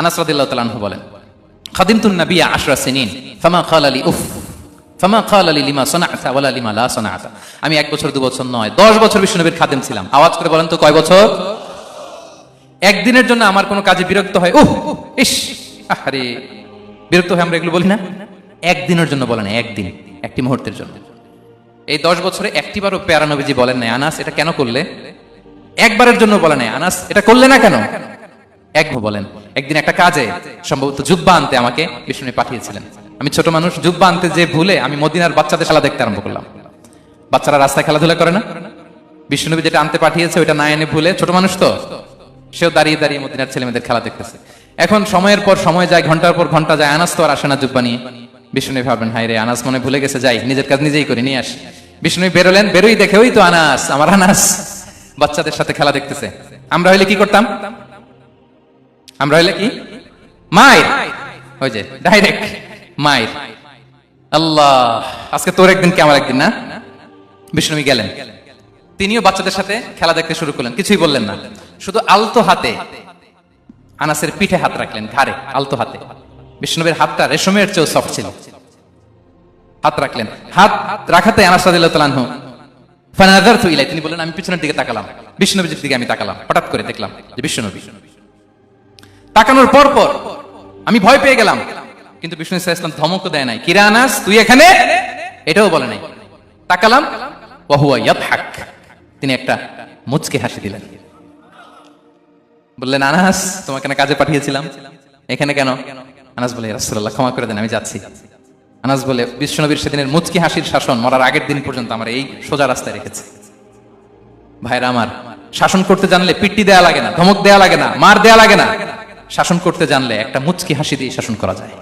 আনাস রাদিয়াল্লাহু তাআলা আনহু বলেন, খাদিমতুন নাবিয়্যা 10 সিনিন ফামা ক্বালা লি উফ ফামা ক্বালা লি লিমা সানা'তা ওয়ালা লিমা লা সানা'তা। আমি 1 বছর 2 বছর নয়, 10 বছর বিশ্বনবীর খাদেম ছিলাম। আওয়াজ করে বলেন তো কয় বছর? একদিনের জন্য আমার কোনো কাজে বিরক্ত হয়, ইস, আরে বিরক্ত হয়, আমরা এগুলো বলি না? একদিনের জন্য বলেন, একদিন, একটি মুহূর্তের জন্য। এই 10 বছরে একটিবারও প্যারা নবীজি বলেন নাই, আনাস এটা কেন করলে? একবারের জন্য বলে নাই, আনাস এটা করলে না কেন? একবার বলেন। একদিন একটা কাজে সম্ভবত জুব্বা আনতে আমাকে বিষ্ণু পাঠিয়েছিলেন। আমি ছোট মানুষ, জুব্বা আনতে যে ভুলে আমি মদিনার বাচ্চাদের খেলা দেখতে আরম্ভ করলাম। বাচ্চারা রাস্তায় খেলাধুলা করে না? বিষ্ণুনবী যেটা আনতে পাঠিয়েছে ওইটা না এনে ভুলে, ছোট মানুষ তো, সেও দাঁড়িয়ে দাঁড়িয়ে মদিনার ছেলেমেয়েদের খেলা দেখতেছে। এখন সময়ের পর সময় যায়, ঘন্টার পর ঘন্টা যায়, আনাস তো আর আসে না জুব্বা নিয়ে। বিষ্ণু ভাবলেন, হায় রে, আনাস মনে ভুলে গেছে, যাই নিজের কাজ নিজেই করে নিয়ে আসি। বিষ্ণু বেরোলেন, বেরোই দেখে ওই তো আনাস, আমার আনাস বাচ্চাদের সাথে খেলা দেখতেছে। আমরা হইলে কি করতাম? আমরা হইলে কি? মায়ের, ওই যে ডাইরেক্ট মায়ের। আল্লাহ, আজকে তোর একদিন কি আমার একদিন না? বিষ্ণু গেলেন, তিনিও বাচ্চাদের সাথে খেলা দেখতে শুরু করলেন, কিছুই বললেন না, শুধু আলতো হাতে আনাসের পিঠে হাত রাখলেন, ঘাড়ে আলতো হাতে। বিষ্ণুবীর হাতটা রেশমের চেয়েও সফট ছিল। হাত রাখলেন, হাত রাখাতে আনাস রাদিয়াল্লাহু তাআলা আনহু ফানাযারতু ইলাইহি, তিনি বলেন আমি পিছনের দিকে তাকালাম, বিষ্ণুবীর দিকে আমি তাকালাম, হঠাৎ করে দেখলাম যে বিষ্ণুনবী। তাকানোর পর পর আমি ভয় পেয়ে গেলাম, কিন্তু বিষ্ণু সাল্লাল্লাহু আলাইহি ওয়াসাল্লাম ধমকও দেয় নাই, কিরে আনাস তুই এখানে, এটাও বলে নাই। তাকালাম, ওয়া হুয়া ইয়াদহাক, তিনি একটা মুচকি হাসি দিলেন। বললেন, আনাস তোমাকে না কাজে পাঠিয়েছিলাম, এখানে কেন? আনাস বলে, ইয়া রাসূলুল্লাহ ক্ষমা করে দেন, আমি যাচ্ছি। আনাস বলে, বিশ্বনবীর সেদিনের মুচকি হাসির শাসন মরার আগের দিন পর্যন্ত আমার এই সোজা রাস্তায় রেখেছে। ভাইরা আমার, শাসন করতে জানলে পিট্টি দেয়া লাগে না, ধমক দেয়া লাগে না, মার দেয়া লাগে না। শাসন করতে জানলে একটা মুচকি হাসি দিয়ে শাসন করা যায়।